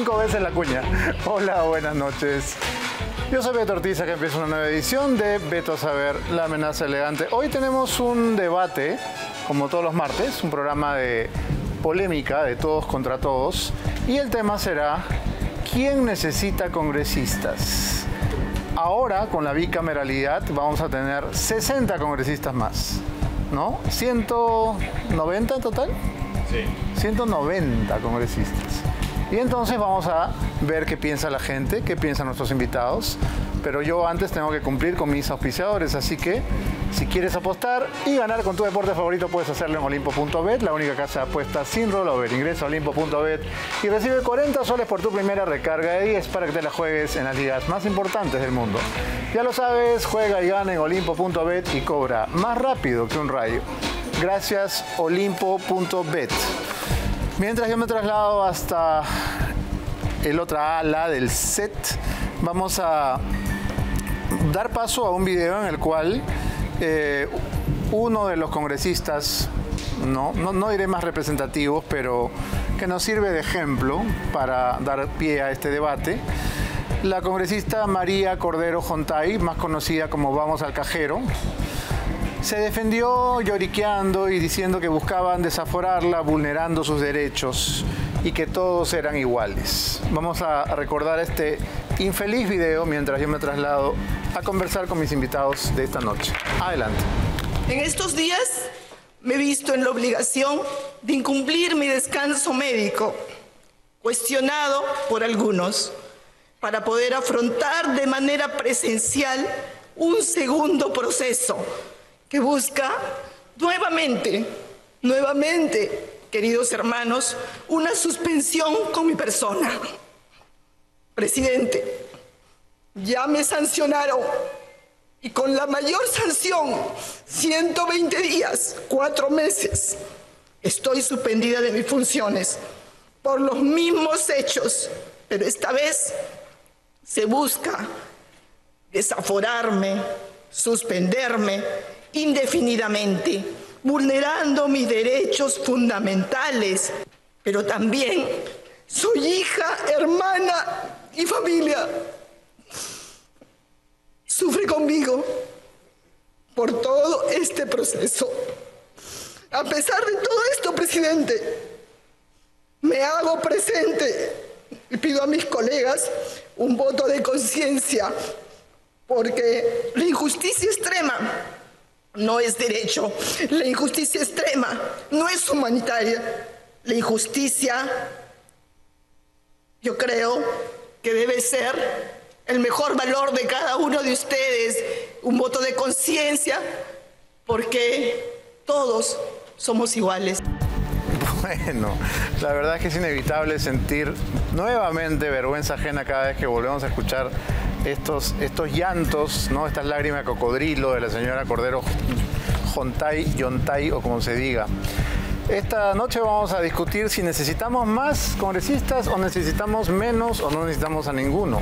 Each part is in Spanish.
5 veces la cuña. Hola, buenas noches. Yo soy Beto Ortiz, que empieza una nueva edición de Beto a Saber, la amenaza elegante. Hoy tenemos un debate, como todos los martes, un programa de polémica de todos contra todos. Y el tema será, ¿quién necesita congresistas? Ahora, con la bicameralidad, vamos a tener 60 congresistas más, ¿no? ¿190 en total? Sí. 190 congresistas. Y entonces vamos a ver qué piensa la gente, qué piensan nuestros invitados. Pero yo antes tengo que cumplir con mis auspiciadores, así que si quieres apostar y ganar con tu deporte favorito, puedes hacerlo en Olimpo.bet, la única casa de apuestas sin rollover. Ingresa a Olimpo.bet y recibe 40 soles por tu primera recarga de 10 para que te la juegues en las ligas más importantes del mundo. Ya lo sabes, juega y gana en Olimpo.bet y cobra más rápido que un rayo. Gracias, Olimpo.bet. Mientras yo me traslado hasta el otra ala del set, vamos a dar paso a un video en el cual uno de los congresistas, no diré más representativos, pero que nos sirve de ejemplo para dar pie a este debate, la congresista María Cordero Jontay, más conocida como Vamos al Cajero, se defendió lloriqueando y diciendo que buscaban desaforarla, vulnerando sus derechos y que todos eran iguales. Vamos a recordar este infeliz video mientras yo me traslado a conversar con mis invitados de esta noche. Adelante. En estos días me he visto en la obligación de incumplir mi descanso médico, cuestionado por algunos, para poder afrontar de manera presencial un segundo proceso que busca nuevamente, queridos hermanos, una suspensión con mi persona. Presidente, ya me sancionaron y con la mayor sanción, 120 días, 4 meses, estoy suspendida de mis funciones por los mismos hechos, pero esta vez se busca desaforarme, suspenderme indefinidamente, vulnerando mis derechos fundamentales, pero también soy hija, hermana y familia. Sufre conmigo por todo este proceso. A pesar de todo esto, presidente, me hago presente y pido a mis colegas un voto de conciencia, porque la injusticia extrema no es derecho, la injusticia extrema no es humanitaria. La injusticia, yo creo que debe ser el mejor valor de cada uno de ustedes, un voto de conciencia, porque todos somos iguales. Bueno, la verdad es que es inevitable sentir nuevamente vergüenza ajena cada vez que volvemos a escuchar estos llantos, ¿no? Estas lágrimas de cocodrilo de la señora Cordero Jontay, o como se diga. Esta noche vamos a discutir si necesitamos más congresistas o necesitamos menos o no necesitamos a ninguno.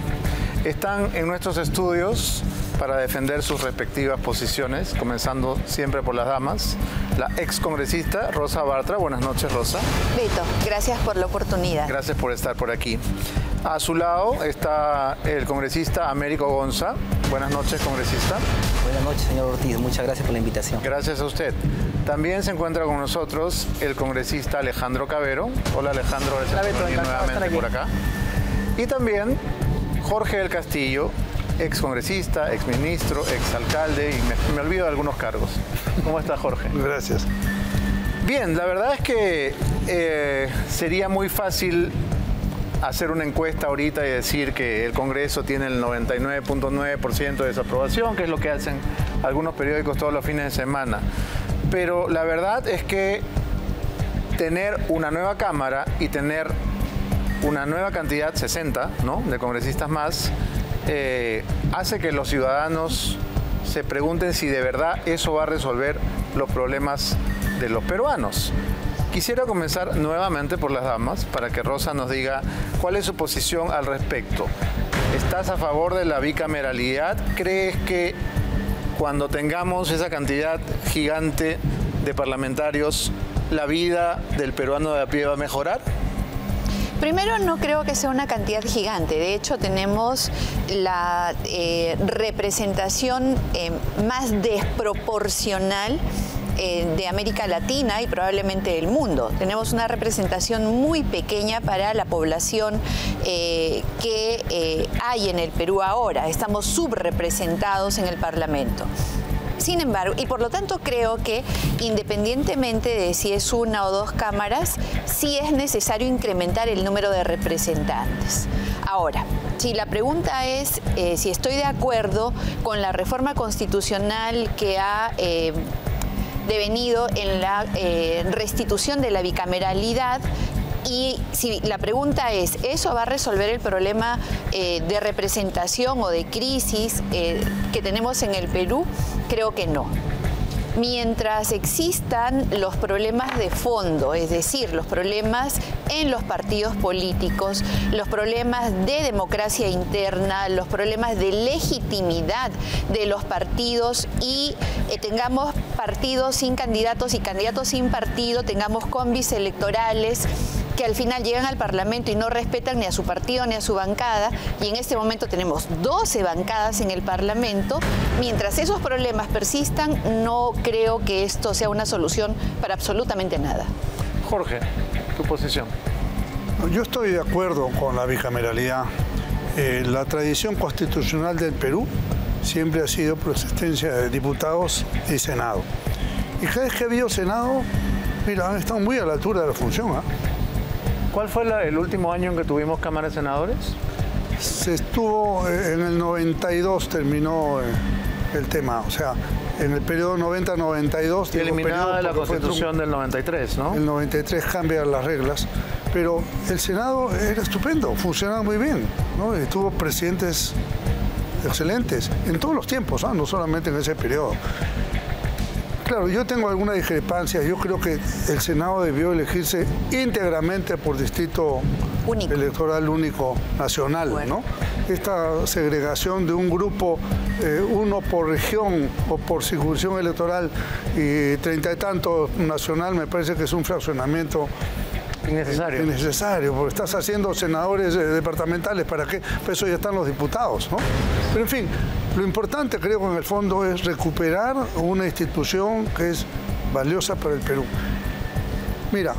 Están en nuestros estudios para defender sus respectivas posiciones, comenzando siempre por las damas. La ex congresista Rosa Bartra. Buenas noches, Rosa. Beto, gracias por la oportunidad. Gracias por estar por aquí. A su lado está el congresista Américo Gonza. Buenas noches, congresista. Buenas noches, señor Ortiz. Muchas gracias por la invitación. Gracias a usted. También se encuentra con nosotros el congresista Alejandro Cabero. Hola, Alejandro. Gracias por venir nuevamente por acá. Y también Jorge del Castillo, ex congresista, ex ministro, ex alcalde, y me olvido de algunos cargos. ¿Cómo está, Jorge? Gracias. Bien, la verdad es que sería muy fácil hacer una encuesta ahorita y decir que el Congreso tiene el 99.9% de desaprobación, que es lo que hacen algunos periódicos todos los fines de semana. Pero la verdad es que tener una nueva Cámara y tener una nueva cantidad, 60, ¿no?, de congresistas más, hace que los ciudadanos se pregunten si de verdad eso va a resolver los problemas de los peruanos. Quisiera comenzar nuevamente por las damas, para que Rosa nos diga cuál es su posición al respecto. ¿Estás a favor de la bicameralidad? ¿Crees que cuando tengamos esa cantidad gigante de parlamentarios, la vida del peruano de a pie va a mejorar? Primero, no creo que sea una cantidad gigante. De hecho, tenemos la representación más desproporcional de América Latina y probablemente del mundo. Tenemos una representación muy pequeña para la población que hay en el Perú ahora. Estamos subrepresentados en el Parlamento. Sin embargo, y por lo tanto creo que independientemente de si es una o dos cámaras, sí es necesario incrementar el número de representantes. Ahora, si la pregunta es si estoy de acuerdo con la reforma constitucional que ha devenido en la restitución de la bicameralidad, y si la pregunta es, ¿eso va a resolver el problema de representación o de crisis que tenemos en el Perú? Creo que no. Mientras existan los problemas de fondo, es decir, los problemas en los partidos políticos, los problemas de democracia interna, los problemas de legitimidad de los partidos y tengamos partidos sin candidatos y candidatos sin partido, tengamos combis electorales que al final llegan al Parlamento y no respetan ni a su partido ni a su bancada, y en este momento tenemos 12 bancadas en el Parlamento. Mientras esos problemas persistan, no creo que esto sea una solución para absolutamente nada. Jorge, tu posición. Yo estoy de acuerdo con la bicameralidad. La tradición constitucional del Perú siempre ha sido por existencia de diputados y Senado. Y cada vez que ha habido Senado, mira, han estado muy a la altura de la función, ¿eh? ¿Cuál fue el último año en que tuvimos Cámara de Senadores? Se estuvo, en el 92 terminó el tema, o sea, en el periodo 90-92... Y eliminada la Constitución del 93, ¿no? El 93 cambia las reglas, pero el Senado era estupendo, funcionaba muy bien, ¿no? Y tuvo presidentes excelentes, en todos los tiempos, ¿no? No solamente en ese periodo. Claro, yo tengo alguna discrepancia. Yo creo que el Senado debió elegirse íntegramente por distrito electoral único nacional, bueno, ¿no? Esta segregación de un grupo, uno por región o por circunscripción electoral y 30 y tantos nacional, me parece que es un fraccionamiento innecesario. Innecesario, porque estás haciendo senadores departamentales, ¿para qué? Pues eso ya están los diputados, ¿no? Pero en fin, lo importante creo que en el fondo es recuperar una institución que es valiosa para el Perú. Mira,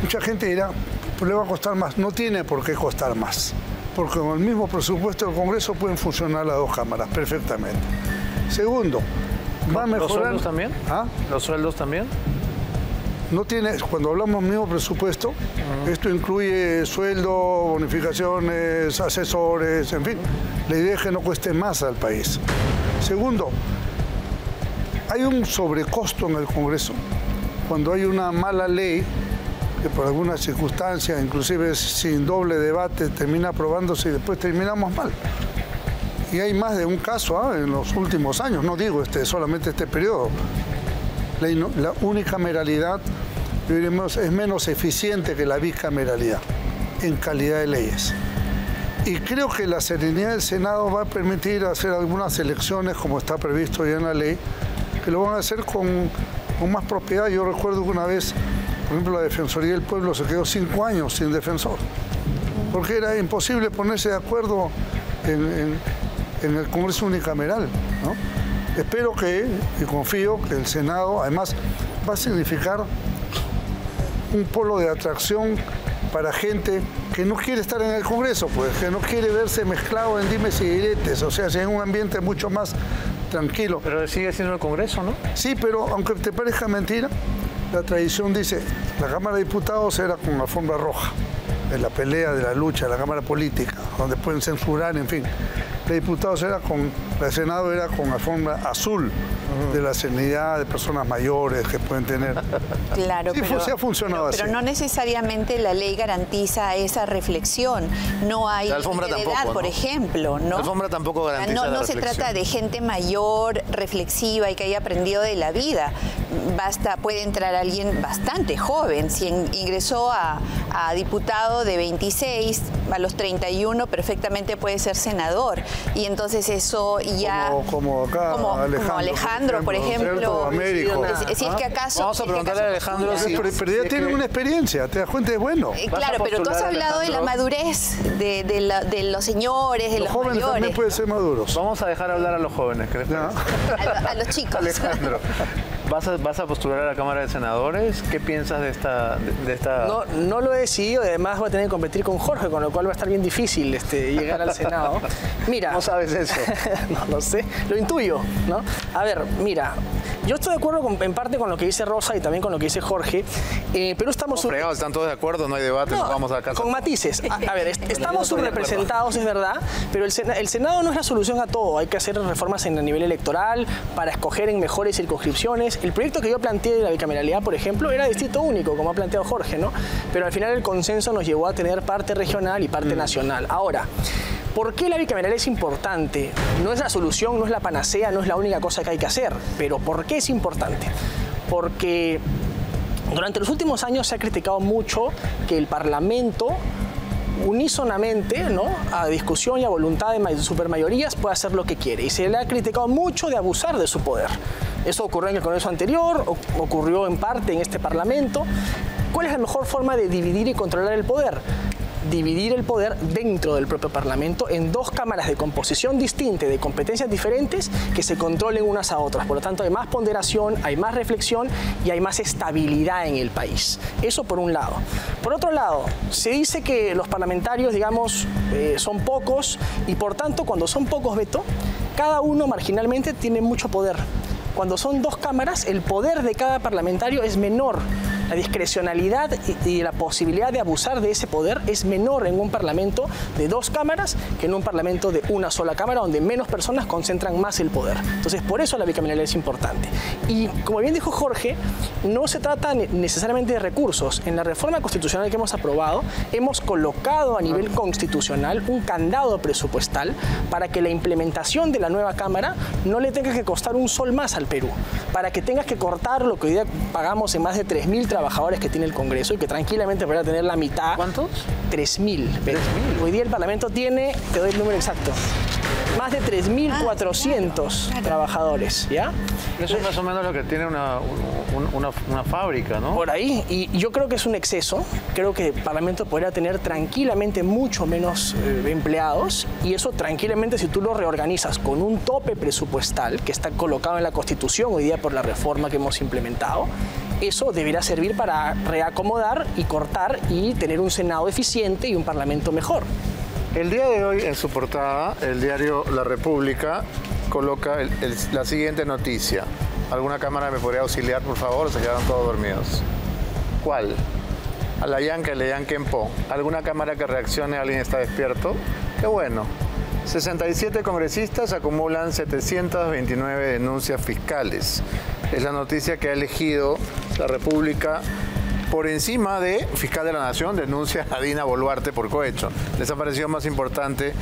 mucha gente dirá, pues le va a costar más. No tiene por qué costar más, porque con el mismo presupuesto del Congreso pueden funcionar las dos cámaras perfectamente. Segundo, va a mejorar... ¿Los sueldos también? ¿Ah? ¿Los sueldos también? No tiene, cuando hablamos mismo presupuesto, esto incluye sueldo, bonificaciones, asesores, en fin. La idea es que no cueste más al país. Segundo, hay un sobrecosto en el Congreso. Cuando hay una mala ley, que por alguna circunstancia, inclusive sin doble debate, termina aprobándose y después terminamos mal. Y hay más de un caso en los últimos años, no digo solamente este periodo. La unicameralidad, diríamos, es menos eficiente que la bicameralidad en calidad de leyes. Y creo que la serenidad del Senado va a permitir hacer algunas elecciones, como está previsto ya en la ley, que lo van a hacer con más propiedad. Yo recuerdo que una vez, por ejemplo, la Defensoría del Pueblo se quedó 5 años sin defensor, porque era imposible ponerse de acuerdo en el Congreso unicameral, ¿no? Espero y confío que el Senado, además, va a significar un polo de atracción para gente que no quiere estar en el Congreso, pues, que no quiere verse mezclado en dimes y diretes, o sea, en un ambiente mucho más tranquilo. Pero sigue siendo el Congreso, ¿no? Sí, pero aunque te parezca mentira, la tradición dice, la Cámara de Diputados era con alfombra roja, en la pelea de la lucha, de la Cámara Política, donde pueden censurar, en fin. La Diputados el Senado era con alfombra azul, de la serenidad de personas mayores que pueden tener. Claro, sí, pero, se ha funcionado así. Pero no necesariamente la ley garantiza esa reflexión. No hay la alfombra de tampoco, edad, ¿no? por ejemplo, ¿no? La alfombra tampoco garantiza la No se reflexión. trata de gente mayor, reflexiva y que haya aprendido de la vida. Puede entrar alguien bastante joven. Si ingresó a diputado pasado de 26 a los 31 perfectamente puede ser senador. Y entonces eso ya... Como acá, como Alejandro, por ejemplo. Américo. Si es que acaso... Vamos a preguntarle a Alejandro si... Pero ya tiene una experiencia, te das cuenta, es bueno. Claro, pero tú has hablado de la madurez de los señores, de los jóvenes mayores. también pueden ser maduros. Vamos a dejar hablar a los jóvenes, ¿crees? A los chicos. Alejandro, ¿vas a postular a la Cámara de Senadores? ¿Qué piensas de esta...? No lo he decidido, además voy a tener que competir con Jorge, con lo cual va a estar bien difícil llegar al Senado. Mira... ¿Cómo sabes eso? No lo sé, lo intuyo, ¿no? A ver, mira, yo estoy de acuerdo en parte con lo que dice Rosa y también con lo que dice Jorge, pero estamos... Fregados, están todos de acuerdo, no hay debate, nos vamos a casa. Con matices. A ver, estamos subrepresentados, es verdad, pero el Senado no es la solución a todo. Hay que hacer reformas a nivel electoral para escoger en mejores circunscripciones. El proyecto que yo planteé de la bicameralidad, por ejemplo, era distrito único, como ha planteado Jorge, ¿no? Pero al final el consenso nos llevó a tener parte regional y parte nacional. Ahora, ¿por qué la bicameralidad es importante? No es la solución, no es la panacea, no es la única cosa que hay que hacer. Pero ¿por qué es importante? Porque durante los últimos años se ha criticado mucho que el Parlamento unísonamente, ¿no?, a discusión y a voluntad de supermayorías puede hacer lo que quiere. Y se le ha criticado mucho de abusar de su poder. Eso ocurrió en el Congreso anterior, ocurrió en parte en este Parlamento. ¿Cuál es la mejor forma de dividir y controlar el poder? Dividir el poder dentro del propio Parlamento en dos cámaras de composición distinta, de competencias diferentes, que se controlen unas a otras. Por lo tanto, hay más ponderación, hay más reflexión y hay más estabilidad en el país. Eso por un lado. Por otro lado, se dice que los parlamentarios, digamos, son pocos y por tanto, cuando son pocos, Beto, cada uno marginalmente tiene mucho poder. Cuando son dos cámaras, el poder de cada parlamentario es menor. La discrecionalidad y la posibilidad de abusar de ese poder es menor en un parlamento de dos cámaras que en un parlamento de una sola cámara, donde menos personas concentran más el poder. Entonces, por eso la bicameralidad es importante. Y como bien dijo Jorge, no se trata necesariamente de recursos. En la reforma constitucional que hemos aprobado, hemos colocado a nivel constitucional un candado presupuestal para que la implementación de la nueva Cámara no le tenga que costar un sol más al Perú, para que tengas que cortar lo que hoy día pagamos en más de 3.000 trabajadores que tiene el Congreso y que tranquilamente podrá tener la mitad. ¿Cuántos? 3.000. Hoy día el Parlamento tiene, te doy el número exacto, más de 3.400 trabajadores, ¿ya? Eso es más o menos lo que tiene una fábrica, ¿no? Por ahí, y yo creo que es un exceso. Creo que el Parlamento podría tener tranquilamente mucho menos empleados, y eso tranquilamente, si tú lo reorganizas con un tope presupuestal que está colocado en la Constitución hoy día por la reforma que hemos implementado, eso deberá servir para reacomodar y cortar y tener un Senado eficiente y un Parlamento mejor. El día de hoy, en su portada, el diario La República coloca la siguiente noticia. ¿Alguna cámara me podría auxiliar, por favor? Se quedaron todos dormidos. ¿Cuál? A la yanca, le yanquempo. ¿Alguna cámara que reaccione? ¿Alguien está despierto? ¡Qué bueno! 67 congresistas acumulan 729 denuncias fiscales. Es la noticia que ha elegido La República por encima de Fiscal de la Nación, denuncia a Dina Boluarte por cohecho. ¿Les ha parecido más importante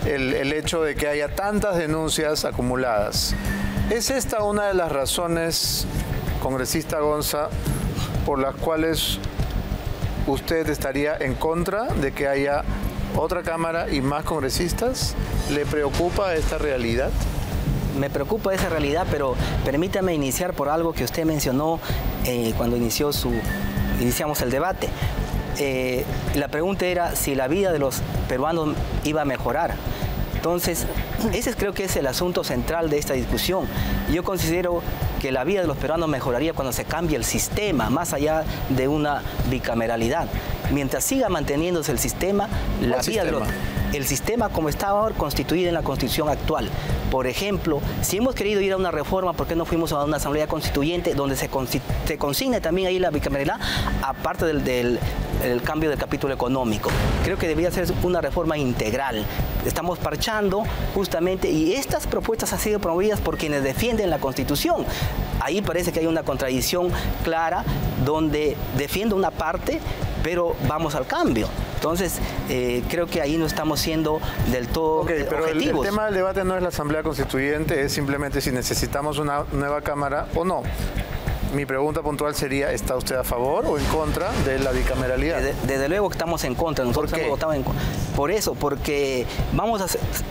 el hecho de que haya tantas denuncias acumuladas? ¿Es esta una de las razones, congresista Gonza, por las cuales usted estaría en contra de que haya otra Cámara y más congresistas? ¿Le preocupa esta realidad? Me preocupa esa realidad, pero permítame iniciar por algo que usted mencionó cuando iniciamos el debate. La pregunta era si la vida de los peruanos iba a mejorar. Entonces, ese creo que es el asunto central de esta discusión. Yo considero que la vida de los peruanos mejoraría cuando se cambie el sistema, más allá de una bicameralidad. Mientras siga manteniéndose el sistema, la vida de los... El sistema como está ahora constituido en la Constitución actual. Por ejemplo, si hemos querido ir a una reforma, ¿por qué no fuimos a una asamblea constituyente donde se consigne también ahí la bicameralidad, aparte del cambio del capítulo económico? Creo que debería ser una reforma integral. Estamos parchando justamente, y estas propuestas han sido promovidas por quienes defienden la Constitución. Ahí parece que hay una contradicción clara donde defiendo una parte, pero vamos al cambio. Entonces, creo que ahí no estamos siendo del todo pero objetivos. El tema del debate no es la Asamblea Constituyente, es simplemente si necesitamos una nueva Cámara o no. Mi pregunta puntual sería, ¿está usted a favor o en contra de la bicameralidad? Desde luego que estamos en contra. Nosotros hemos votado en contra. Por eso, porque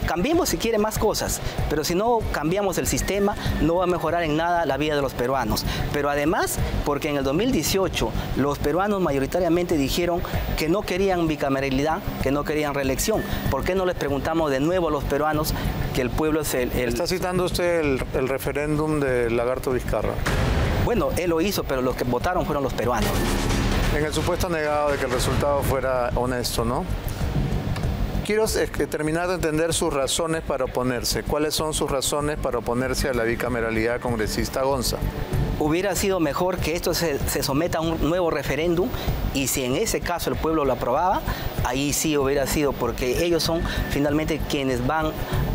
cambiemos si quiere más cosas, pero si no cambiamos el sistema, no va a mejorar en nada la vida de los peruanos. Pero además, porque en el 2018 los peruanos mayoritariamente dijeron que no querían bicameralidad, que no querían reelección. ¿Por qué no les preguntamos de nuevo a los peruanos que el pueblo es el... Está citando usted el referéndum de Lagarto Vizcarra. Bueno, él lo hizo, pero los que votaron fueron los peruanos. En el supuesto negado de que el resultado fuera honesto, ¿no? Quiero terminar de entender sus razones para oponerse. ¿Cuáles son sus razones para oponerse a la bicameralidad, congresista Gonza? Hubiera sido mejor que esto se someta a un nuevo referéndum, y si en ese caso el pueblo lo aprobaba, ahí sí hubiera sido, porque ellos son finalmente quienes van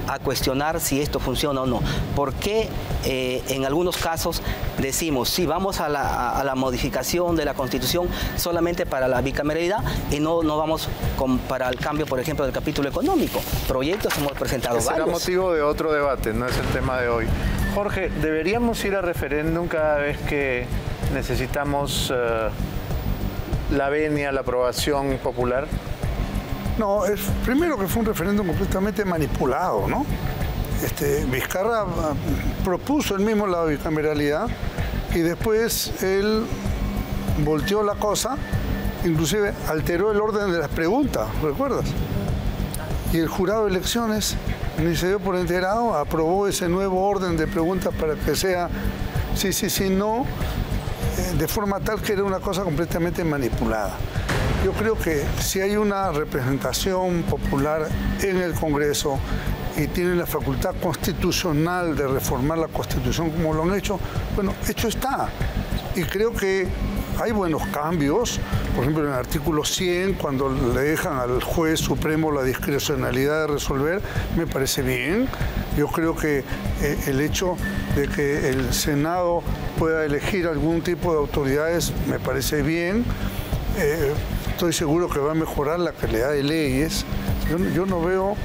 a cuestionar si esto funciona o no. ¿Por qué en algunos casos decimos, sí, vamos a la modificación de la Constitución solamente para la bicameralidad y no vamos para el cambio, por ejemplo, del capítulo económico? Proyectos hemos presentado varios. Será motivo de otro debate, no es el tema de hoy. Jorge, ¿deberíamos ir a referéndum cada vez que necesitamos la venia, la aprobación popular? No, primero que fue un referéndum completamente manipulado, ¿no? Vizcarra propuso él mismo la bicameralidad y después él volteó la cosa, inclusive alteró el orden de las preguntas, ¿recuerdas? Y el jurado de elecciones ni se dio por enterado, aprobó ese nuevo orden de preguntas para que sea sí, sí, sí, no, de forma tal que era una cosa completamente manipulada. Yo creo que si hay una representación popular en el Congreso y tienen la facultad constitucional de reformar la Constitución como lo han hecho, bueno, hecho está. Y creo que hay buenos cambios, por ejemplo en el artículo 100, cuando le dejan al juez supremo la discrecionalidad de resolver, me parece bien. Yo creo que el hecho de que el Senado pueda elegir algún tipo de autoridades me parece bien. Estoy seguro que va a mejorar la calidad de leyes. Yo no veo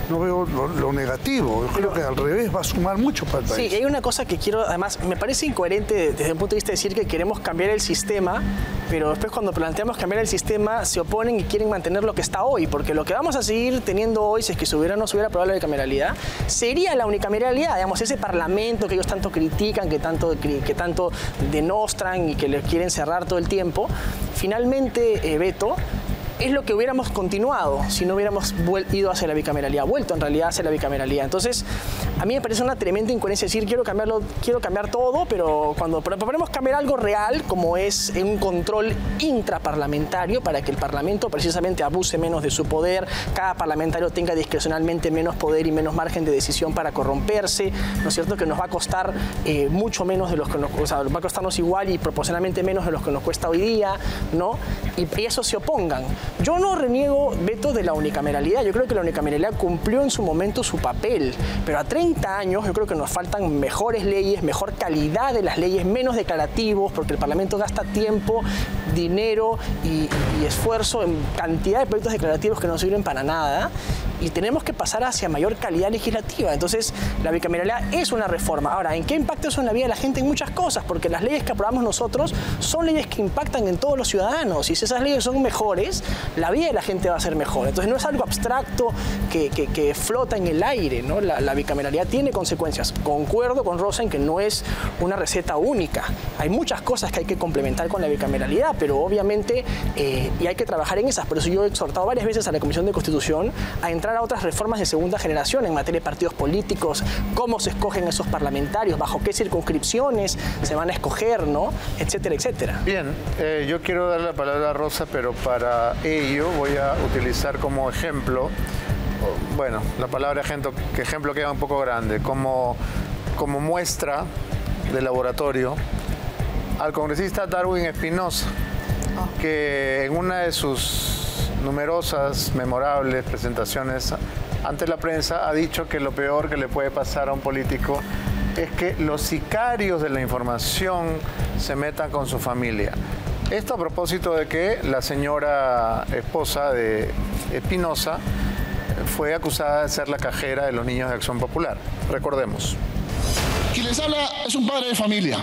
lo negativo. Yo creo que al revés va a sumar mucho para el país. Sí, hay una cosa que quiero, además, me parece incoherente desde un punto de vista de decir que queremos cambiar el sistema, pero después cuando planteamos cambiar el sistema se oponen y quieren mantener lo que está hoy, porque lo que vamos a seguir teniendo hoy, si es que no se hubiera aprobado la bicameralidad, sería la unicameralidad, digamos, ese parlamento que ellos tanto critican, que tanto denostran y que le quieren cerrar todo el tiempo. Finalmente, Beto, es lo que hubiéramos continuado si no hubiéramos ido hacia la bicameralidad, vuelto en realidad hacia la bicameralidad. Entonces, a mí me parece una tremenda incoherencia decir quiero cambiar todo, pero cuando proponemos cambiar algo real, como es un control intraparlamentario para que el Parlamento precisamente abuse menos de su poder, cada parlamentario tenga discrecionalmente menos poder y menos margen de decisión para corromperse, ¿no es cierto? Que nos va a costar mucho menos de los que va a costarnos igual y proporcionalmente menos de los que nos cuesta hoy día, ¿no? Y eso se opongan. Yo no reniego, Beto, de la unicameralidad. Yo creo que la unicameralidad cumplió en su momento su papel, pero a 30 años yo creo que nos faltan mejores leyes, mejor calidad de las leyes, menos declarativos, porque el Parlamento gasta tiempo, dinero y esfuerzo en cantidad de proyectos declarativos que no sirven para nada, y tenemos que pasar hacia mayor calidad legislativa. Entonces, la bicameralidad es una reforma. Ahora, ¿en qué impacta eso en la vida de la gente? En muchas cosas, porque las leyes que aprobamos nosotros son leyes que impactan en todos los ciudadanos, y si esas leyes son mejores, la vida de la gente va a ser mejor. Entonces, no es algo abstracto que flota en el aire, ¿no? La bicameralidad tiene consecuencias. Concuerdo con Rosa en que no es una receta única. Hay muchas cosas que hay que complementar con la bicameralidad, pero obviamente y hay que trabajar en esas. Por eso yo he exhortado varias veces a la Comisión de Constitución a entrar a otras reformas de segunda generación en materia de partidos políticos, cómo se escogen esos parlamentarios, bajo qué circunscripciones se van a escoger, ¿no? Etcétera, etcétera. Bien, yo quiero dar la palabra a Rosa, pero para ello voy a utilizar como ejemplo, bueno, la palabra ejemplo queda un poco grande, como muestra de laboratorio al congresista Darwin Espinosa, que en una de sus numerosas, memorables presentaciones ante la prensa ha dicho que lo peor que le puede pasar a un político es que los sicarios de la información se metan con su familia. Esto a propósito de que la señora esposa de Espinosa fue acusada de ser la cajera de los niños de Acción Popular. Recordemos. Quien les habla es un padre de familia.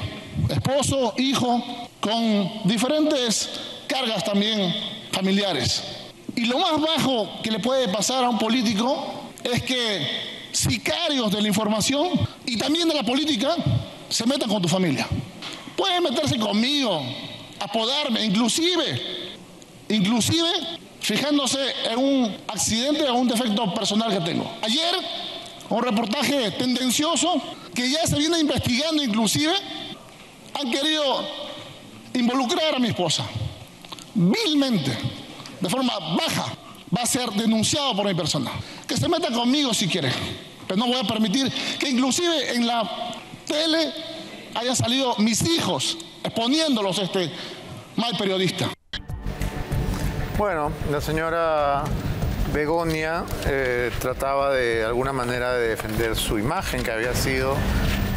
esposo, hijo, con diferentes cargas también familiares. Y lo más bajo que le puede pasar a un político es que sicarios de la información y también de la política se metan con tu familia. Pueden meterse conmigo, apodarme, inclusive fijándose en un accidente o un defecto personal que tengo. Ayer, un reportaje tendencioso que ya se viene investigando, inclusive han querido involucrar a mi esposa vilmente, de forma baja. Va a ser denunciado por mi persona. Que se meta conmigo si quiere, pero no voy a permitir que inclusive en la tele hayan salido mis hijos exponiéndolos a este mal periodista. Bueno, la señora Begonia trataba de alguna manera de defender su imagen, que había sido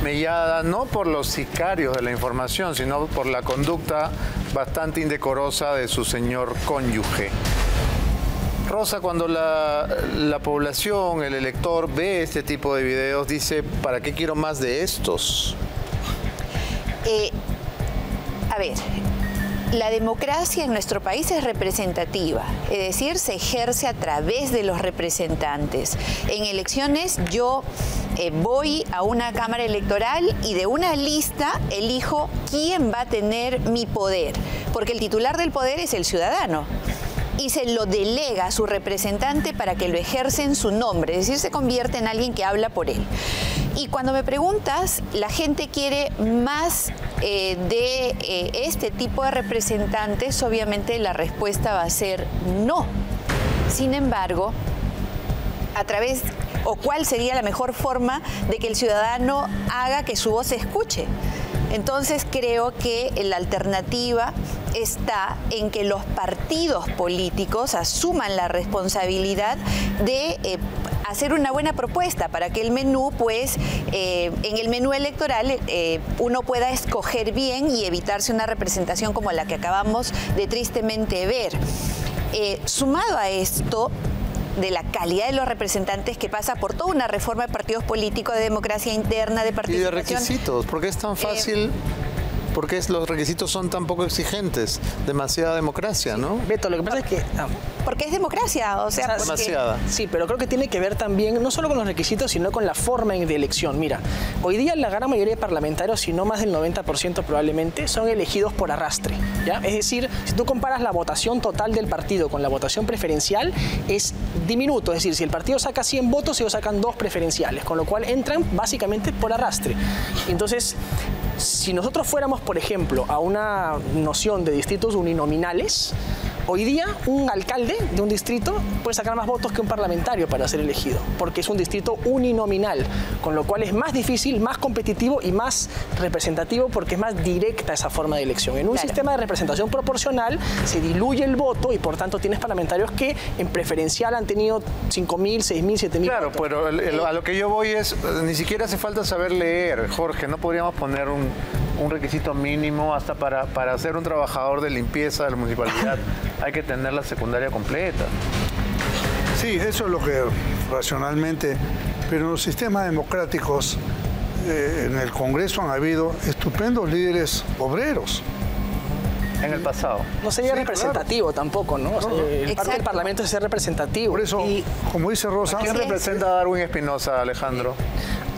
mellada no por los sicarios de la información, sino por la conducta bastante indecorosa de su señor cónyuge. Rosa, cuando la población, el elector, ve este tipo de videos, dice, ¿para qué quiero más de estos? A ver, la democracia en nuestro país es representativa, es decir, se ejerce a través de los representantes. En elecciones yo voy a una cámara electoral y de una lista elijo quién va a tener mi poder, porque el titular del poder es el ciudadano. Y se lo delega a su representante para que lo ejerce en su nombre, es decir, se convierte en alguien que habla por él. Y cuando me preguntas, la gente quiere más de este tipo de representantes, obviamente la respuesta va a ser no. Sin embargo, ¿cuál sería la mejor forma de que el ciudadano haga que su voz se escuche? Entonces creo que la alternativa está en que los partidos políticos asuman la responsabilidad de hacer una buena propuesta para que el menú, pues, en el menú electoral uno pueda escoger bien y evitarse una representación como la que acabamos de tristemente ver. Sumado a esto, de la calidad de los representantes, que pasa por toda una reforma de partidos políticos, de democracia interna, de participación. Y de requisitos, ¿por qué es tan fácil? ¿Por qué los requisitos son tan poco exigentes? Demasiada democracia, ¿no? Beto, lo que pasa es que... Porque es democracia, o sea... Demasiada. Sí, pero creo que tiene que ver también, no solo con los requisitos, sino con la forma de elección. Mira, hoy día la gran mayoría de parlamentarios, si no más del 90% probablemente, son elegidos por arrastre, ¿ya? Es decir, si tú comparas la votación total del partido con la votación preferencial, es diminuto. Es decir, si el partido saca 100 votos, ellos sacan 2 preferenciales, con lo cual entran básicamente por arrastre. Entonces, si nosotros fuéramos, por ejemplo, a una noción de distritos uninominales, hoy día un alcalde de un distrito puede sacar más votos que un parlamentario para ser elegido, porque es un distrito uninominal, con lo cual es más difícil, más competitivo y más representativo, porque es más directa esa forma de elección. En un sistema de representación proporcional se diluye el voto y por tanto tienes parlamentarios que en preferencial han tenido 5.000, 6.000, 7.000 Claro, votos. pero a lo que yo voy es, ni siquiera hace falta saber leer, Jorge. No podríamos poner un requisito mínimo hasta para ser un trabajador de limpieza de la municipalidad. Hay que tener la secundaria completa. Sí, eso es lo que racionalmente, pero en los sistemas democráticos, en el Congreso han habido estupendos líderes obreros. En el pasado. No sería representativo tampoco, ¿no? O sea, el parte del Parlamento es ser representativo. Por eso, como dice Rosa... ¿Quién representa a Darwin Espinosa, Alejandro?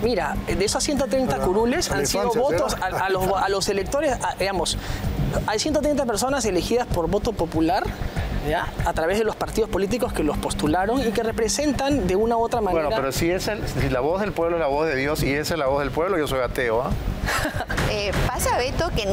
Mira, de esos 130 curules han sido votos a los electores, digamos, hay 130 personas elegidas por voto popular, ¿ya? A través de los partidos políticos que los postularon y que representan de una u otra manera... Bueno, pero si la voz del pueblo es la voz de Dios y esa es la voz del pueblo, yo soy ateo, ¿ah? Pasa, Beto, que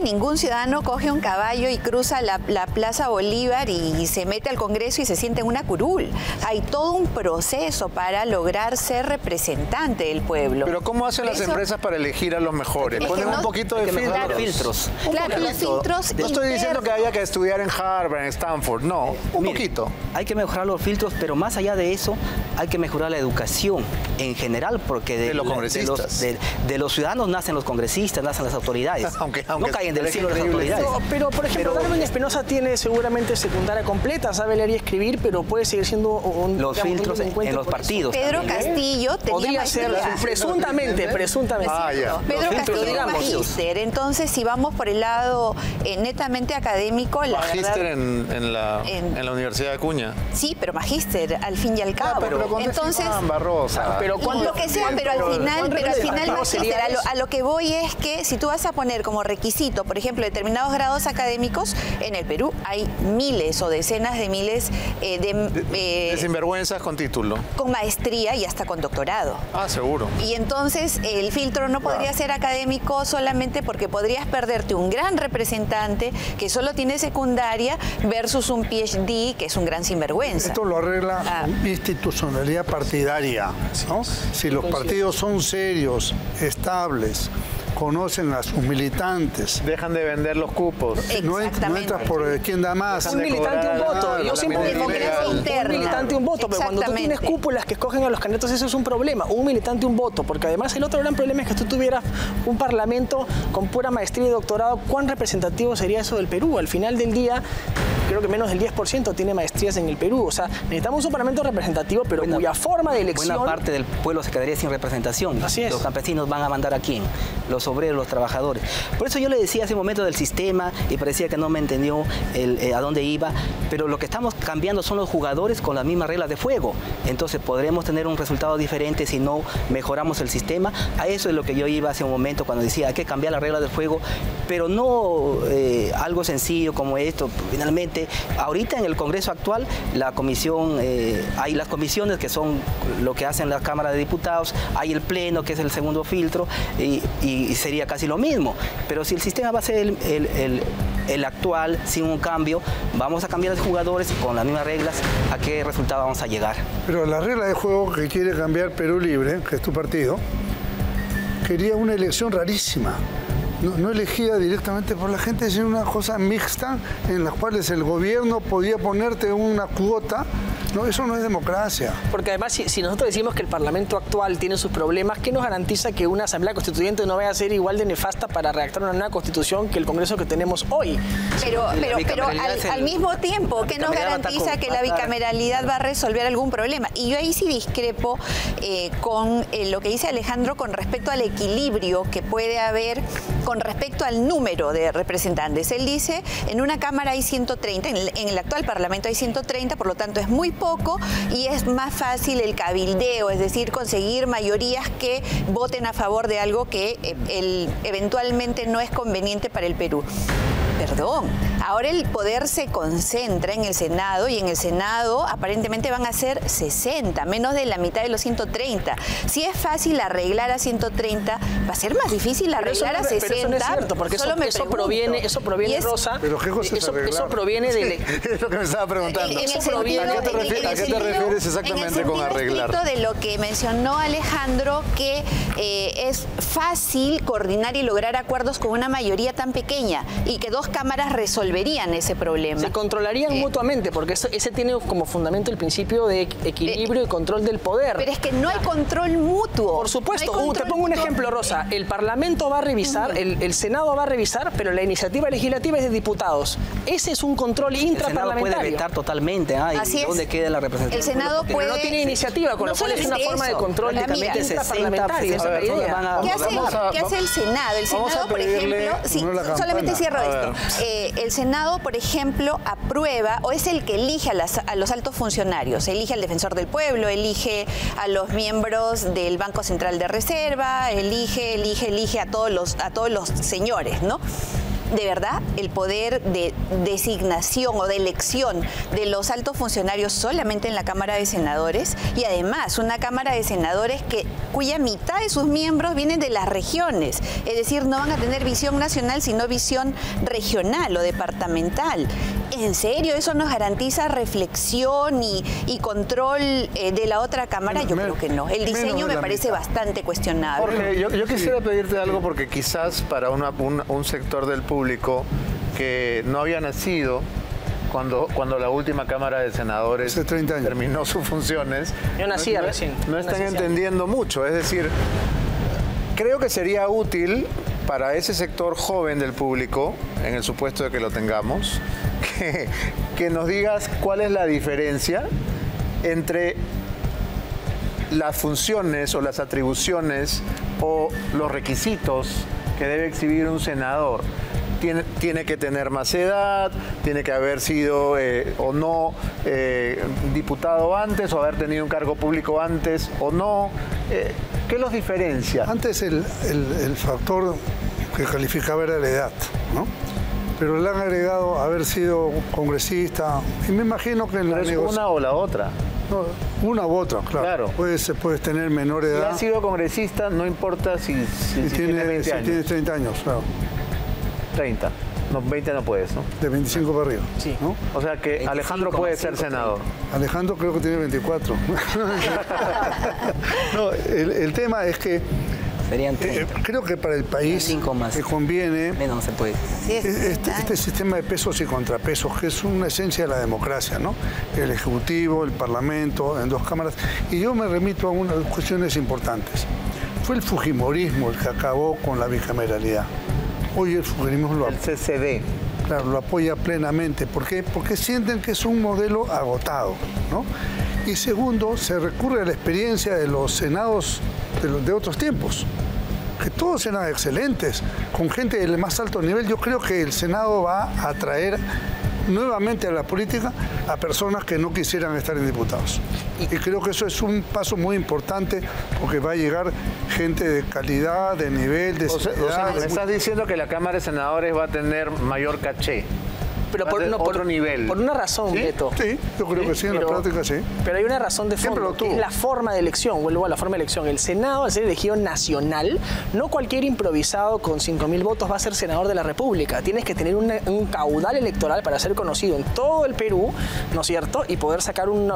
ningún ciudadano coge un caballo y cruza la Plaza Bolívar y se mete al Congreso y se siente en una curul. Hay todo un proceso para lograr ser representante del pueblo. Pero ¿cómo hacen las empresas para elegir a los mejores? Ponen un poquito de filtros. Claro, los filtros No estoy diciendo que haya que estudiar en Harvard, en Stanford, no, un poquito. Hay que mejorar los filtros, pero más allá de eso, hay que mejorar la educación en general, porque de los congresistas. De los ciudadanos todos nacen los congresistas, nacen las autoridades. Aunque no caen del cielo las autoridades. No, pero, por ejemplo, Darwin Espinosa tiene seguramente secundaria completa, sabe leer y escribir, pero puede seguir siendo un... Los filtros en los partidos. Pedro también, Castillo tenía Podría ser, presuntamente. Ah, ya. Pedro Castillo es digamos. magíster, entonces si vamos por el lado netamente académico, la Magíster verdad... en la Universidad de Acuña. Sí, pero magíster, al fin y al cabo. Pero entonces, Barrosa. Pero lo que sea, pero al final magíster, a lo que voy es que si tú vas a poner como requisito, por ejemplo, determinados grados académicos, en el Perú hay miles o decenas de miles de sinvergüenzas con título. con maestría y hasta con doctorado. Ah, seguro. Y entonces el filtro no podría ser académico solamente porque podrías perderte un gran representante que solo tiene secundaria versus un PhD que es un gran sinvergüenza. Esto lo arregla institucionalidad partidaria, ¿no? Si los partidos son serios, estables, conocen a sus militantes. Dejan de vender los cupos. No entras por quién da más. Un militante, un voto. Yo siempre digo que un militante, un voto, pero cuando tú tienes cúpulas que escogen a los candidatos, eso es un problema. Un militante, un voto, porque además el otro gran problema es que tú tuvieras un parlamento con pura maestría y doctorado. ¿Cuán representativo sería eso del Perú? Al final del día, creo que menos del 10% tiene maestrías en el Perú. O sea, necesitamos un parlamento representativo, pero cuya forma de elección... Buena parte del pueblo se quedaría sin representación. Así es. Los campesinos van a mandar a quién, los obreros, los trabajadores. Por eso yo le decía hace un momento del sistema y parecía que no me entendió a dónde iba, pero lo que estamos cambiando son los jugadores con las mismas reglas de juego. Entonces podremos tener un resultado diferente si no mejoramos el sistema. A eso es lo que yo iba hace un momento cuando decía hay que cambiar las reglas de juego, pero no algo sencillo como esto. Finalmente, ahorita en el Congreso actual, la comisión, hay las comisiones que son lo que hacen la Cámara de Diputados, hay el Pleno que es el segundo filtro y sería casi lo mismo. Pero si el sistema va a ser el actual, sin un cambio, vamos a cambiar de jugadores con las mismas reglas, ¿a qué resultado vamos a llegar? Pero la regla de juego que quiere cambiar Perú Libre, que es tu partido, quería una elección rarísima. No elegida directamente por la gente, sino una cosa mixta en la cual el gobierno podía ponerte una cuota. No, eso no es democracia. Porque además, si nosotros decimos que el Parlamento actual tiene sus problemas, ¿qué nos garantiza que una Asamblea Constituyente no vaya a ser igual de nefasta para redactar una nueva Constitución que el Congreso que tenemos hoy? Pero al mismo tiempo, ¿qué nos garantiza que la bicameralidad va a resolver algún problema? Y yo ahí sí discrepo con lo que dice Alejandro con respecto al equilibrio que puede haber con respecto al número de representantes. Él dice, en una Cámara hay 130, en el actual Parlamento hay 130, por lo tanto es muy poco y es más fácil el cabildeo, es decir, conseguir mayorías que voten a favor de algo que eventualmente no es conveniente para el Perú. Perdón, ahora el poder se concentra en el Senado y en el Senado aparentemente van a ser 60, menos de la mitad de los 130. Si es fácil arreglar a 130, va a ser más difícil arreglar a 60. Pero eso no es cierto, porque eso proviene, Rosa, pero ¿qué cosa es eso proviene de... Es lo que me estaba preguntando. ¿A qué te refieres exactamente con arreglar? De lo que mencionó Alejandro, que es fácil coordinar y lograr acuerdos con una mayoría tan pequeña y que dos cámaras resolverían ese problema. Se controlarían mutuamente, porque ese tiene como fundamento el principio de equilibrio y control del poder. Pero es que no hay control mutuo. Por supuesto. Te pongo un ejemplo, Rosa. El Parlamento va a revisar, el Senado va a revisar, pero la iniciativa legislativa es de diputados. Ese es un control intraparlamentario. El Senado puede vetar totalmente. Así ¿Dónde es. queda la representación? El Senado puede... Pero no tiene iniciativa, con lo cual es una forma de control prácticamente intraparlamentario. Esa es la idea. ¿Qué hace el Senado? El Senado, por ejemplo... Sí, solamente cierro esto. El Senado, por ejemplo, aprueba o es el que elige a los altos funcionarios. Elige al defensor del pueblo, elige a los miembros del Banco Central de Reserva, elige a todos los señores, ¿no? De verdad, el poder de designación o de elección de los altos funcionarios solamente en la Cámara de Senadores y además una Cámara de Senadores cuya mitad de sus miembros vienen de las regiones, es decir, no van a tener visión nacional sino visión regional o departamental. ¿En serio eso nos garantiza reflexión y control de la otra Cámara? Yo creo que no. El diseño me parece bastante cuestionable. Jorge, yo quisiera pedirte algo porque quizás para un sector del público que no había nacido cuando la última Cámara de Senadores hace 30 años terminó sus funciones. Yo nací recién. No están entendiendo mucho. Es decir, Creo que sería útil para ese sector joven del público, en el supuesto de que lo tengamos, que nos digas cuál es la diferencia entre las funciones o las atribuciones o los requisitos que debe exhibir un senador. Tiene que tener más edad, tiene que haber sido o no diputado antes, o haber tenido un cargo público antes o no. ¿Qué los diferencia? Antes el factor que calificaba era la edad, ¿no? Pero le han agregado haber sido congresista, y me imagino que en la negociación... ¿Una o la otra? No, una u otra, claro. Puedes tener menor edad. Si has sido congresista, no importa si tiene 20 años. Si tienes 30 años, claro. 30. No, 20 no puedes, ¿no? De 25 para arriba. Sí. ¿No? O sea que 25, Alejandro puede ser senador. Alejandro creo que tiene 24. No, el tema es que serían 30. Creo que para el país le conviene menos se puede. Este sistema de pesos y contrapesos, que es una esencia de la democracia, ¿no? El Ejecutivo, el Parlamento, en dos cámaras. Y yo me remito a unas cuestiones importantes. Fue el fujimorismo el que acabó con la bicameralidad. Hoy el fujimorismo lo apoya. El CCD. Claro, lo apoya plenamente. ¿Por qué? Porque sienten que es un modelo agotado, ¿no? Y segundo, se recurre a la experiencia de los senados de otros tiempos, que todos eran excelentes, con gente del más alto nivel. Yo creo que el Senado va a atraer nuevamente a la política a personas que no quisieran estar en diputados. Y creo que eso es un paso muy importante, porque va a llegar gente de calidad, de nivel, de seriedad. Me estás diciendo que la Cámara de Senadores va a tener mayor caché. Pero por otro nivel. Por una razón, ¿Sí? Beto. Sí, yo creo que sí, en la práctica sí. Pero hay una razón de fondo, que es la forma de elección. Vuelvo a la forma de elección. El Senado, al ser elegido nacional, no cualquier improvisado con 5.000 votos va a ser senador de la República. Tienes que tener un caudal electoral para ser conocido en todo el Perú, ¿no es cierto? Y poder sacar un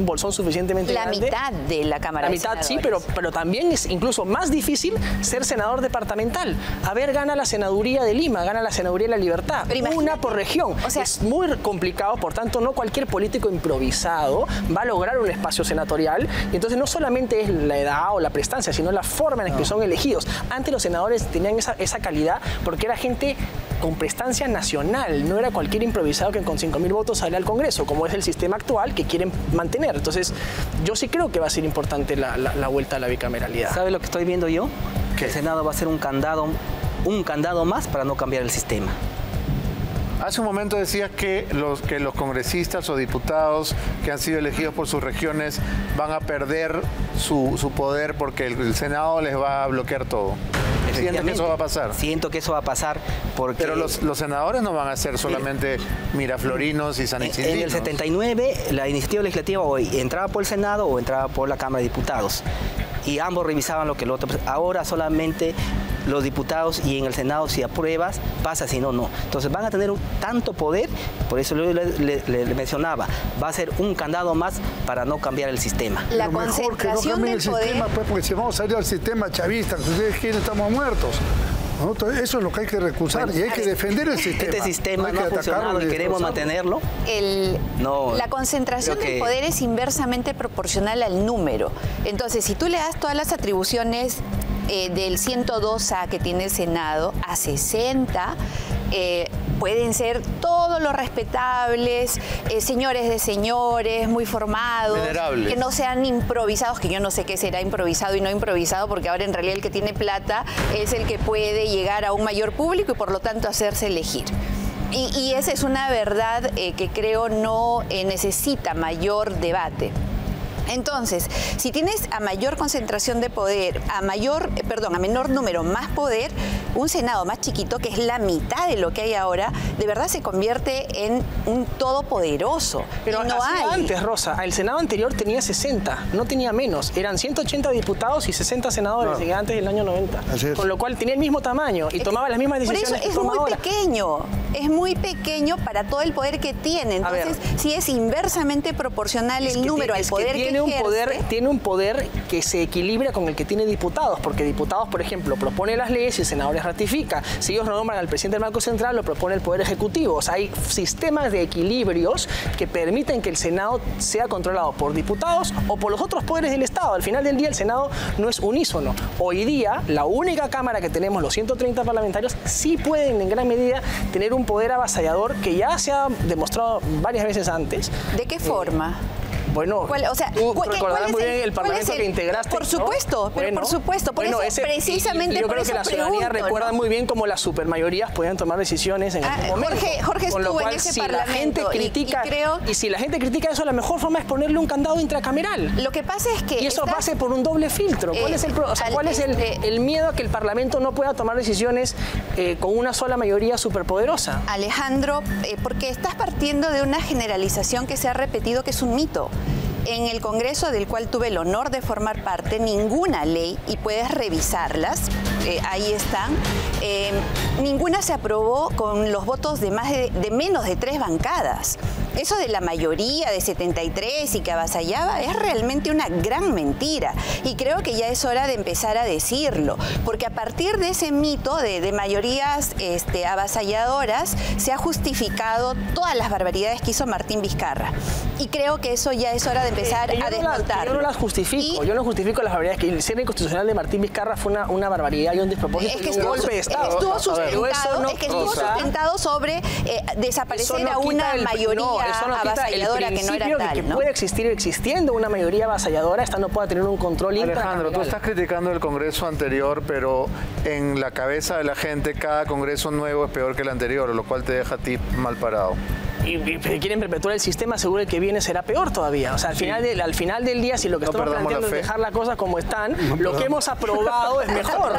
bolsón suficientemente grande. La mitad de la Cámara de Senadores. Sí, pero también es incluso más difícil ser senador departamental. A ver, gana la senaduría de Lima, gana la senaduría de La Libertad. Una por región. O sea, es muy complicado, por tanto, no cualquier político improvisado va a lograr un espacio senatorial. Y entonces no solamente es la edad o la prestancia, sino la forma en la que son elegidos. Antes los senadores tenían esa calidad porque era gente con prestancia nacional, no era cualquier improvisado que con 5.000 votos sale al Congreso, como es el sistema actual que quieren mantener. Entonces, yo sí creo que va a ser importante la vuelta a la bicameralidad. ¿Sabe lo que estoy viendo yo? Que el Senado va a ser un candado más para no cambiar el sistema. Hace un momento decías que los congresistas o diputados que han sido elegidos por sus regiones van a perder su poder porque el Senado les va a bloquear todo. ¿Sientes que eso va a pasar? Siento que eso va a pasar porque... Pero los senadores no van a ser solamente miraflorinos y sanitarios. En el 79, la iniciativa legislativa hoy entraba por el Senado o entraba por la Cámara de Diputados. Y ambos revisaban lo que el otro... Ahora solamente los diputados, y en el Senado si apruebas, pasa, si no, no. Entonces van a tener tanto poder, por eso le mencionaba, va a ser un candado más para no cambiar el sistema. La concentración del poder... Sistema, pues, porque si vamos a salir al sistema chavista, que ustedes quieren, estamos muertos. ¿No? Eso es lo que hay que recusar, y hay que defender el sistema. Este sistema no ha funcionado y queremos mantenerlo. La concentración del poder es inversamente proporcional al número. Entonces, si tú le das todas las atribuciones del 102A que tiene el Senado a 60, pueden ser todos los respetables, señores de señores, muy formados, venerables, que no sean improvisados, que yo no sé qué será improvisado y no improvisado, porque ahora en realidad el que tiene plata es el que puede llegar a un mayor público y por lo tanto hacerse elegir. Y esa es una verdad que creo no necesita mayor debate. Entonces, si tienes a mayor concentración de poder, a menor número, más poder, un Senado más chiquito, que es la mitad de lo que hay ahora, de verdad se convierte en un todopoderoso. Pero no hay. Antes, Rosa, el Senado anterior tenía 60, no tenía menos. Eran 180 diputados y 60 senadores, antes del año 90. Con lo cual tenía el mismo tamaño y tomaba las mismas decisiones que toma ahora. Es muy pequeño para todo el poder que tiene. Entonces, si es inversamente proporcional el número al poder que tiene un poder que se equilibra con el que tiene diputados, porque diputados, por ejemplo, propone las leyes y el Senado les ratifica. Si ellos nombran al presidente del Banco Central, lo propone el Poder Ejecutivo. O sea, hay sistemas de equilibrios que permiten que el Senado sea controlado por diputados o por los otros poderes del Estado. Al final del día, el Senado no es unísono. Hoy día, la única Cámara que tenemos, los 130 parlamentarios, sí pueden en gran medida tener un poder avasallador que ya se ha demostrado varias veces antes. ¿De qué forma? Bueno, tú recordarás muy bien el parlamento que integraste. Por supuesto, ¿no? pero por supuesto. Por eso, precisamente yo por creo eso que la ciudadanía recuerda muy bien cómo las supermayorías podían tomar decisiones en algún momento. Jorge con lo estuvo cual, en ese si parlamento la gente critica, y si la gente critica eso, la mejor forma es ponerle un candado intracameral. Lo que pasa es que... Y eso pase por un doble filtro. ¿Cuál es el miedo a que el Parlamento no pueda tomar decisiones con una sola mayoría superpoderosa? Alejandro, porque estás partiendo de una generalización que se ha repetido que es un mito. En el Congreso del cual tuve el honor de formar parte, ninguna ley, y puedes revisarlas, ahí están, ninguna se aprobó con los votos de menos de 3 bancadas. Eso de la mayoría de 73 y que avasallaba es realmente una gran mentira. Y creo que ya es hora de empezar a decirlo, porque a partir de ese mito de mayorías avasalladoras se ha justificado todas las barbaridades que hizo Martín Vizcarra. Y creo que eso ya es hora de empezar a desmontarlo. Yo no las justifico, yo no justifico las barbaridades. Que el cierre inconstitucional de Martín Vizcarra fue una barbaridad y un despropósito. Es que un golpe de Estado. Estuvo sustentado sobre desaparecer a una mayoría avasalladora que no era tal, ¿no? Puede existir existiendo una mayoría avasalladora, esta no pueda tener un control Alejandro, tú estás criticando el Congreso anterior, pero en la cabeza de la gente cada Congreso nuevo es peor que el anterior, lo cual te deja a ti mal parado. Y quieren perpetuar el sistema, seguro el que viene será peor todavía. O sea, al final del día, si lo que estamos planteando es dejar las cosas como están, lo que hemos aprobado es mejor.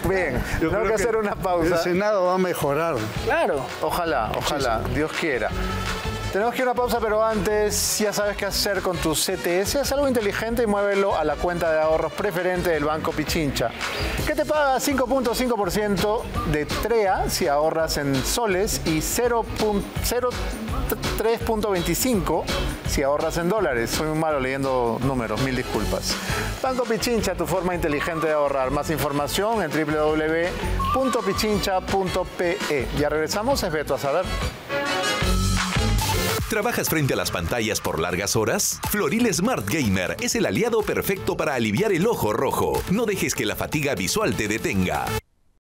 Bien, tengo que hacer una pausa. El Senado va a mejorar. Claro. Ojalá, Dios quiera. Tenemos que ir a una pausa, pero antes ya sabes qué hacer con tu CTS. Haz algo inteligente y muévelo a la cuenta de ahorros preferente del Banco Pichincha, que te paga 5.5% de TREA si ahorras en soles y 0.325 si ahorras en dólares. Soy muy malo leyendo números, mil disculpas. Banco Pichincha, tu forma inteligente de ahorrar. Más información en www.pichincha.pe. Ya regresamos, es Beto a saber. ¿Trabajas frente a las pantallas por largas horas? Floril Smart Gamer es el aliado perfecto para aliviar el ojo rojo. No dejes que la fatiga visual te detenga.